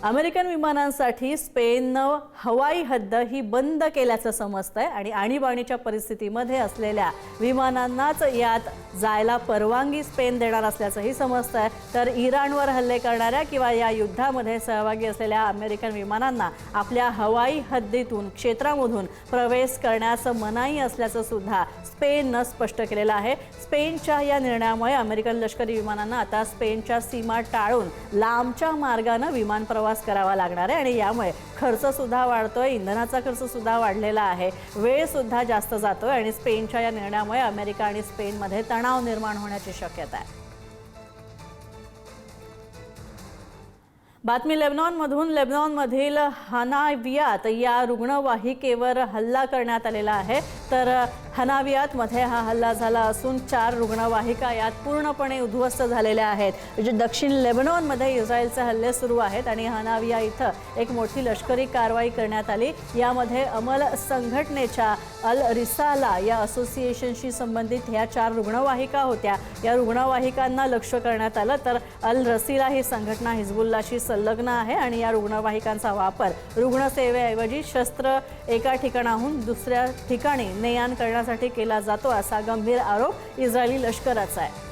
American विमानांसाठी स्पेननं हवाई हद्द ही बंद केल्याचं समजतंय आणि आणीबाणीच्या परिस्थितीमध्ये असलेल्या विमानांनाच यात जायला परवानगी स्पेन देणार असल्याचंही समजतंय। तर इराणवर हल्ले करणाऱ्या किंवा या युद्धामध्ये सहभागी असलेल्या अमेरिकन विमानांना आपल्या हवाई हद्दीतून क्षेत्रामधून प्रवेश करण्यास मनाई असल्याचं सुद्धा स्पेननं स्पष्ट केलेलं आहे। स्पेनच्या या निर्णयामुळे अमेरिकन लष्करी विमानांना आता स्पेनच्या सीमा टाळून लांबच्या मार्गाने विमान प्रवास करावा लागणार आहे आणि यामुळे खर्च सुद्धा वाढतोय, इंधनाचा खर्च सुद्धा वाढलेला आहे, वेळ सुद्धा जास्त जातोय आणि स्पेनच्या या निर्णयामुळे अमेरिका आणि स्पेनमध्ये तणाव निर्माण होण्याची शक्यता आहे। बातमी लेबनॉनमधून। लेबनॉनमधील हनावियात या रुग्णवाहिकेवर हल्ला करण्यात आलेला आहे। तर हनावियातमध्ये हा हल्ला झाला असून 4 रुग्णवाहिका यात पूर्णपणे उद्ध्वस्त झालेल्या आहेत। दक्षिण लेबनॉनमध्ये इस्रायलचे हल्ले सुरू आहेत आणि हनाविया इथं एक मोठी लष्करी कारवाई करण्यात आली। यामध्ये अमल संघटनेच्या अल रिसाला या असोसिएशनशी संबंधित ह्या 4 रुग्णवाहिका होत्या। या रुग्णवाहिकांना लक्ष्य करण्यात आलं। तर अल रसीला ही संघटना हिजबुल्लाशी संलग्न आहे आणि या रुग्णवाहिकांचा वापर रुग्णसेवेऐवजी शस्त्र एका ठिकाणाहून दुसऱ्या ठिकाणी ने-आण करण्यासाठी केला जातो असा गंभीर आरोप इस्रायली लष्कराचा आहे।